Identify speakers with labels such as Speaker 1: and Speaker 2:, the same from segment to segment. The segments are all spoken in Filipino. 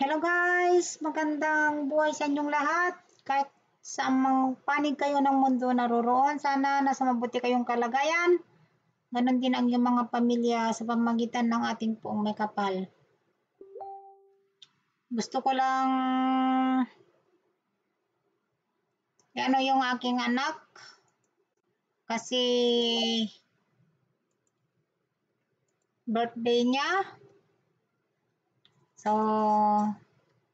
Speaker 1: Hello guys! Magandang buhay sa inyong lahat. Kahit sa panig kayo ng mundo naroroon, sana nasa mabuti kayong kalagayan. Ganon din ang iyong mga pamilya sa pamamagitan ng ating poong may kapal. Gusto ko lang yung aking anak kasi birthday niya. So,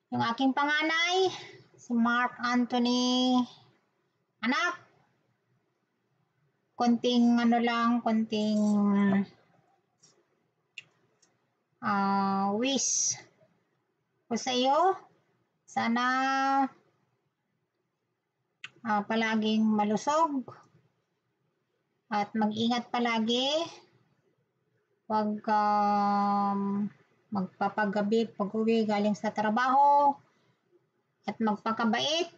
Speaker 1: yung aking panganay, si Mark Anthony, anak, konting wish ko sa iyo. Sana palaging malusog at mag-ingat palagi. Huwag magpapagabi pag-uwi galing sa trabaho at magpakabait,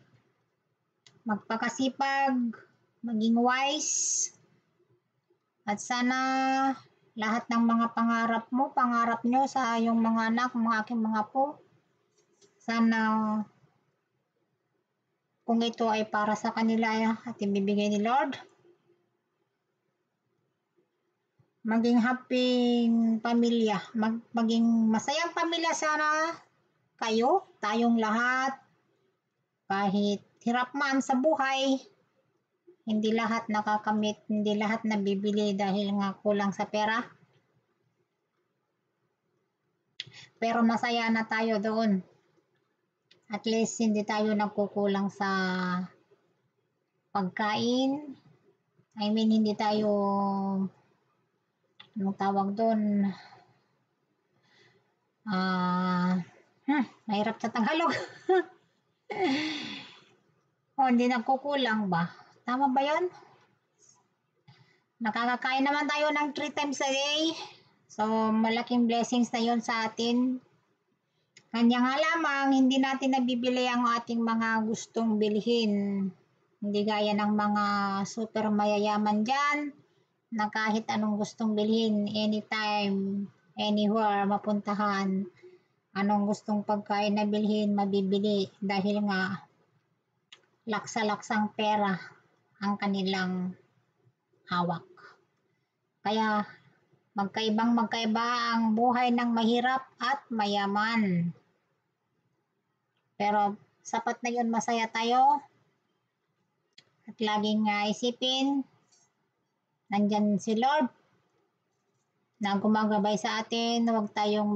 Speaker 1: magpakasipag, maging wise, at sana lahat ng mga pangarap nyo sa iyong mga anak, mga aking mga apo, sana kung ito ay para sa kanila at ibibigay ni Lord, maging happy pamilya, maging masayang pamilya sana kayo, tayong lahat. Kahit hirap man sa buhay, hindi lahat nakakamit, hindi lahat nabibili dahil nga kulang sa pera. Pero masaya na tayo doon. At least hindi tayo nagkukulang sa pagkain. I mean, hindi tayo, anong tawag doon? Mahirap sa Tagalog. Hindi nagkukulang ba? Tama ba yun? Nakakakain naman tayo ng 3 times a day. So, malaking blessings na yun sa atin. Kanya nga lamang, hindi natin nabibili ang ating mga gustong bilhin. Hindi gaya ng mga super mayayaman dyan, na kahit anong gustong bilhin, anytime, anywhere, mapuntahan. Anong gustong pagkain na bilhin, mabibili. Dahil nga, laksa-laksang pera ang kanilang hawak. Kaya, magkaiba ang buhay ng mahirap at mayaman. Pero sapat na yun, masaya tayo. At laging isipin, nandyan si Lord na gumagabay sa atin. Huwag tayong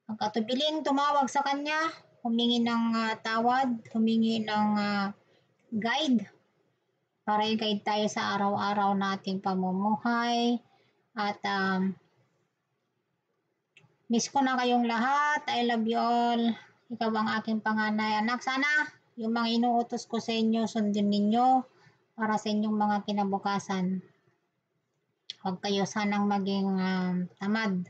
Speaker 1: magkatubiling tumawag sa Kanya, humingi ng tawad, humingi ng guide para i-guide tayo sa araw-araw nating pamumuhay. At miss ko na kayong lahat. I love you all. Ikaw ang aking panganay anak. Sana yung mga inuutos ko sa inyo, sundin ninyo para sa inyong mga kinabukasan. Huwag kayo sanang maging tamad.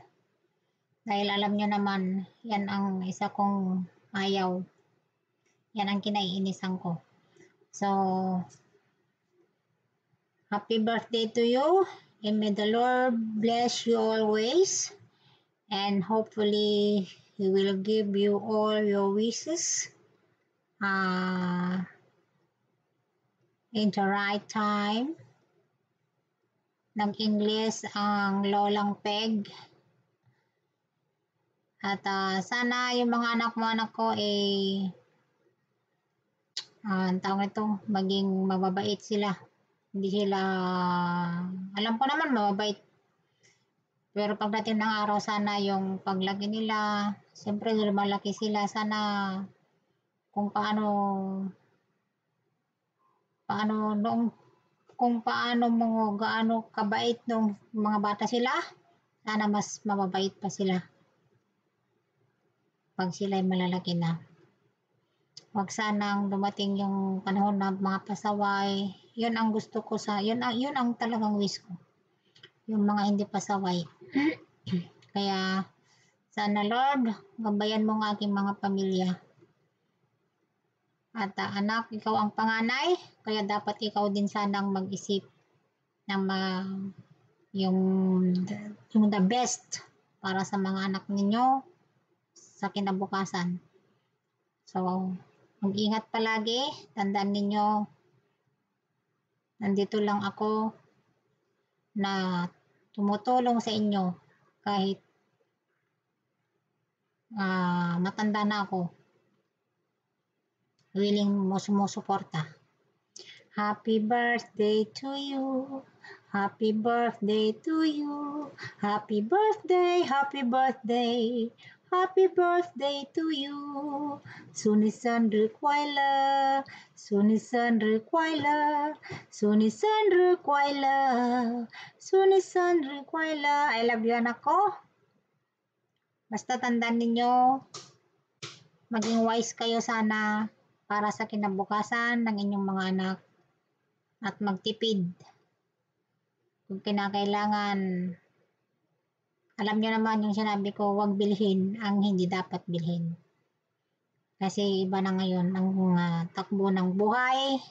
Speaker 1: Dahil alam nyo naman, yan ang isa kong ayaw. Yan ang kinaiinisan ko. So, happy birthday to you. And may the Lord bless you always. And hopefully, He will give you all your wishes in the right time. Nag-English ang Lolang Peg. At sana yung mga anak ko tawag ito, maging mababait sila. Hindi sila, alam ko naman mababait. Pero pagdating ng araw, sana yung paglaki nila, siyempre lumalaki sila, sana kung paano mo gaano kabait nung mga bata sila, sana mas mababait pa sila pag sila ay malalaki na. Huwag sanang dumating yung panahon na mga pasaway. Yun ang gusto ko yun ang talagang wish ko. Yung mga hindi pasaway. Kaya sana Lord, gabayan mo ang aking mga pamilya. At anak, ikaw ang panganay, kaya dapat ikaw din sanang mag-isip ng yung the best para sa mga anak ninyo. sa kinabukasan. So, mag-ingat palagi. Tandaan ninyo, nandito lang ako na tumutulong sa inyo kahit matanda na ako. Willing mo sumusuporta. Happy birthday to you. Happy birthday to you. Happy birthday, happy birthday. Happy birthday to you. 祝你生日快乐，祝你生日快乐，祝你生日快乐，祝你生日快乐. I love you, anak ko. Basta tandaan ninyo, maging wise kayo sana para sa kinabukasan ng inyong mga anak at magtipid. Kung kinakailangan, alam nyo naman yung sinabi ko, huwag bilhin ang hindi dapat bilhin. Kasi iba na ngayon ang takbo ng buhay.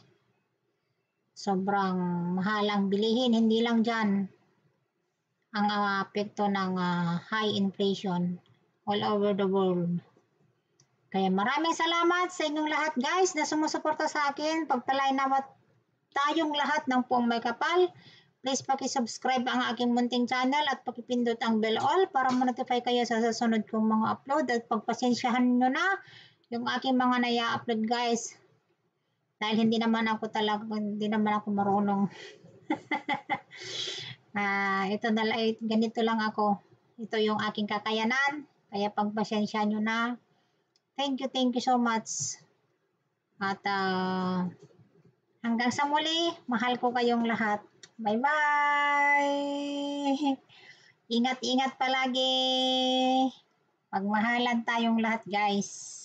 Speaker 1: Sobrang mahal ang bilihin, hindi lang dyan ang apekto ng high inflation all over the world. Kaya maraming salamat sa inyong lahat guys na sumusuporta sa akin. Pagpalain naman tayong lahat ng puong may kapal. Please paki-subscribe ang aking munting channel at pakipindot ang bell all para ma-notify kayo sa susunod kong mga upload. At pagpasensyahan nyo na yung aking mga naya-upload guys. Dahil hindi naman ako marunong. Ganito lang ako. Ito yung aking kakayanan. Kaya pagpasensya nyo na. Thank you so much. At hanggang sa muli, mahal ko kayong lahat. Bye-bye! Ingat-ingat palagi. Pagmahalan tayong lahat guys.